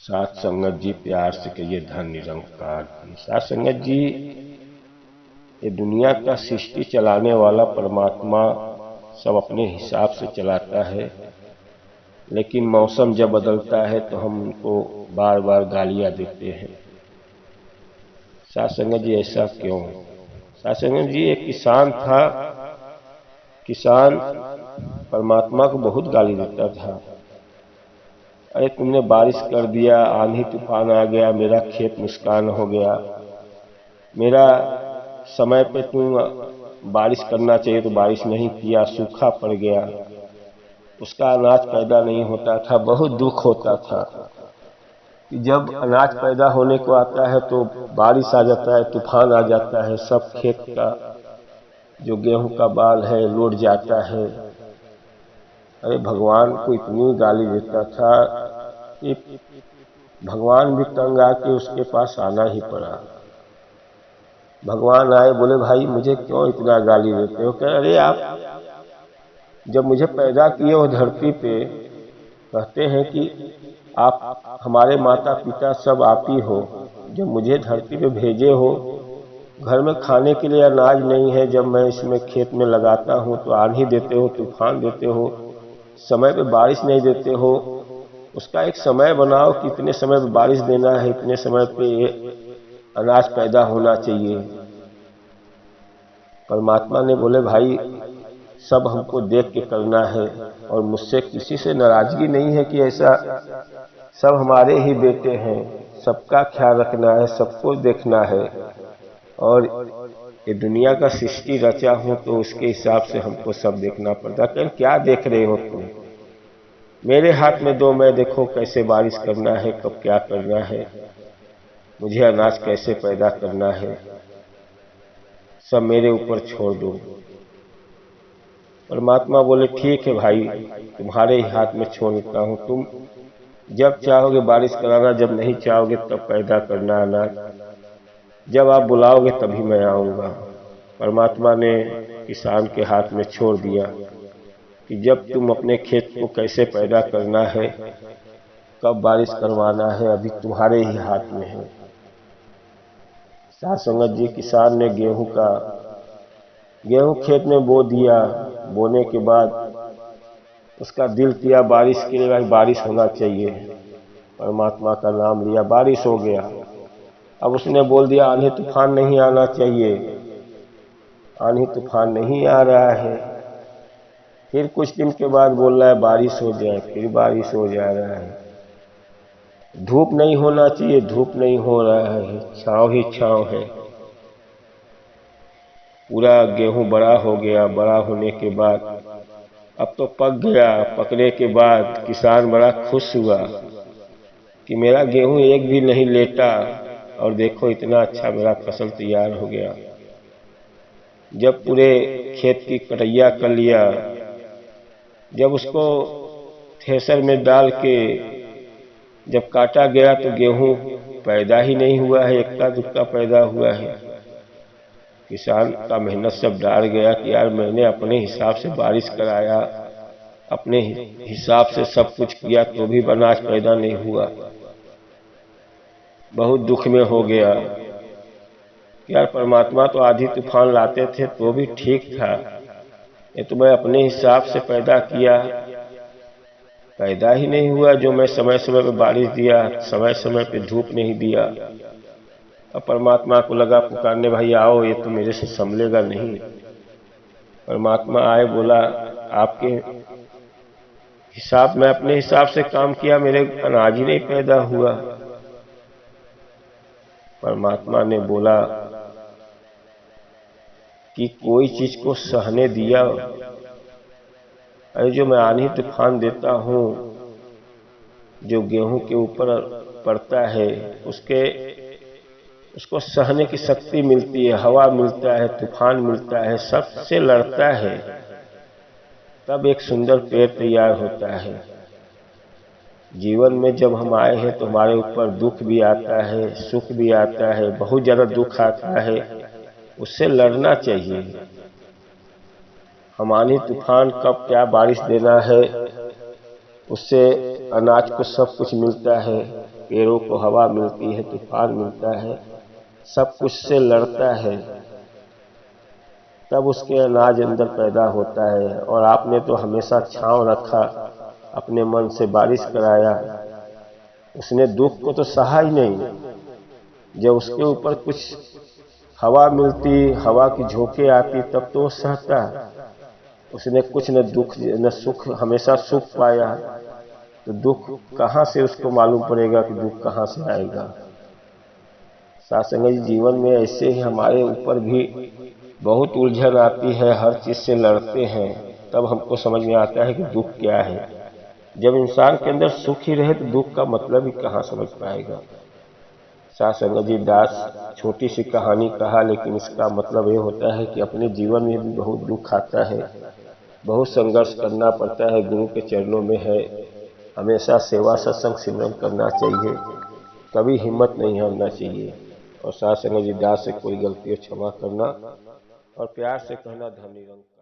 साथ संगत जी प्यार से कहिए धन निरंकार की। साथ संगत जी, ये दुनिया का सृष्टि चलाने वाला परमात्मा सब अपने हिसाब से चलाता है, लेकिन मौसम जब बदलता है तो हम उनको बार बार गालियां देते हैं। साथ संगत जी, ऐसा क्यों? साथ संगत जी, एक किसान था। किसान परमात्मा को बहुत गाली देता था। अरे तुमने बारिश कर दिया, आंधी तूफान आ गया, मेरा खेत नुकसान हो गया, मेरा समय पे तुम बारिश करना चाहिए तो बारिश नहीं किया, सूखा पड़ गया, उसका अनाज पैदा नहीं होता था। बहुत दुख होता था कि जब अनाज पैदा होने को आता है तो बारिश आ जाता है, तूफान आ जाता है, सब खेत का जो गेहूं का बाल है लौट जाता है। अरे भगवान को इतनी गाली देता था कि भगवान भी तंग आके उसके पास आना ही पड़ा। भगवान आए, बोले भाई मुझे क्यों इतना गाली देते हो? कह अरे आप जब मुझे पैदा किए हो धरती पे, कहते हैं कि आप हमारे माता पिता सब आप ही हो, जब मुझे धरती पे भेजे हो, घर में खाने के लिए अनाज नहीं है, जब मैं इसमें खेत में लगाता हूँ तो आंधी देते हो, तूफान देते हो, समय पे बारिश नहीं देते हो। उसका एक समय बनाओ कि इतने समय पे बारिश देना है, इतने समय पे अनाज पैदा होना चाहिए। परमात्मा ने बोले भाई सब हमको देख के करना है, और मुझसे किसी से नाराजगी नहीं है कि ऐसा सब हमारे ही बेटे हैं, सबका ख्याल रखना है, सबको देखना है, और ये दुनिया का सृष्टि रचा हूं तो उसके हिसाब से हमको सब देखना पड़ता है। क्या देख रहे हो तुम? मेरे हाथ में दो, मैं देखो कैसे बारिश करना है, कब क्या करना है, मुझे अनाज कैसे पैदा करना है, सब मेरे ऊपर छोड़ दो। परमात्मा बोले ठीक है भाई, तुम्हारे ही हाथ में छोड़ देता हूं, तुम जब चाहोगे बारिश कराना, जब नहीं चाहोगे तब पैदा करना अनाज, जब आप बुलाओगे तभी मैं आऊंगा। परमात्मा ने किसान के हाथ में छोड़ दिया कि जब तुम अपने खेत को कैसे पैदा करना है, कब बारिश करवाना है, अभी तुम्हारे ही हाथ में है। साथ संगत जी, किसान ने गेहूं खेत में बो दिया। बोने के बाद उसका दिल किया बारिश के लिए, बारिश होना चाहिए। परमात्मा का नाम लिया, बारिश हो गया। अब उसने बोल दिया आंधी तूफान नहीं आना चाहिए, आंधी तूफान नहीं आ रहा है। फिर कुछ दिन के बाद बोल रहा है बारिश हो जाए, फिर बारिश हो जा रहा है। धूप नहीं होना चाहिए, धूप नहीं हो रहा है, छांव ही छांव है। पूरा गेहूं बड़ा हो गया, बड़ा होने के बाद अब तो पक गया। पकने के बाद किसान बड़ा खुश हुआ कि मेरा गेहूं एक भी नहीं लेटा, और देखो इतना अच्छा मेरा फसल तैयार हो गया। जब पूरे खेत की कटैया कर लिया, जब उसको थ्रेसर में डाल के जब काटा गया तो गेहूं पैदा ही नहीं हुआ है, इक्का दुक्का पैदा हुआ है। किसान का मेहनत सब डाल गया कि यार मैंने अपने हिसाब से बारिश कराया, अपने हिसाब से सब कुछ किया, तो भी अनाज पैदा नहीं हुआ। बहुत दुख में हो गया। यार परमात्मा तो आधी तूफान लाते थे तो भी ठीक था, ये तो मैं अपने हिसाब से पैदा किया, पैदा ही नहीं हुआ। जो मैं समय समय पे बारिश दिया, समय समय पे धूप नहीं दिया। अब परमात्मा को लगा पुकारने, भाई आओ, ये तो मेरे से संभलेगा नहीं। परमात्मा आए, बोला आपके हिसाब, मैं अपने हिसाब से काम किया, मेरे अनाज ही नहीं पैदा हुआ। परमात्मा ने बोला कि कोई चीज को सहने दिया? अरे जो मैं आंधी तूफान देता हूँ, जो गेहूं के ऊपर पड़ता है, उसको सहने की शक्ति मिलती है, हवा मिलता है, तूफान मिलता है, सबसे लड़ता है, तब एक सुंदर पेड़ तैयार होता है। जीवन में जब हम आए हैं तो हमारे ऊपर दुख भी आता है, सुख भी आता है, बहुत ज्यादा दुख आता है, उससे लड़ना चाहिए। हम आंधी तूफान कब क्या बारिश देना है, उससे अनाज को सब कुछ मिलता है। पेड़ों को हवा मिलती है, तूफान मिलता है, सब कुछ से लड़ता है, तब उसके अनाज अंदर पैदा होता है। और आपने तो हमेशा छांव रखा, अपने मन से बारिश कराया, उसने दुख को तो सहा ही नहीं। जब उसके ऊपर कुछ हवा मिलती, हवा की झोंके आती, तब तो वो सहता। उसने कुछ न दुख न सुख, हमेशा सुख पाया, तो दुख कहाँ से उसको मालूम पड़ेगा कि दुख कहाँ से आएगा। साथ संगत जी, जीवन में ऐसे ही हमारे ऊपर भी बहुत उलझन आती है, हर चीज से लड़ते हैं, तब हमको समझ में आता है कि दुख क्या है। जब इंसान के अंदर सुख ही रहे तो दुख का मतलब ही कहाँ समझ पाएगा। साथ संगत जी, दास छोटी सी कहानी कहा, लेकिन इसका मतलब ये होता है कि अपने जीवन में भी बहुत दुख आता है, बहुत संघर्ष करना पड़ता है। गुरु के चरणों में है, हमेशा सेवा सत्संग सिमरन करना चाहिए, कभी हिम्मत नहीं हारना चाहिए। और साथ संगत जी, दास से कोई गलती हो क्षमा करना और प्यार से कहना धन निरंकार।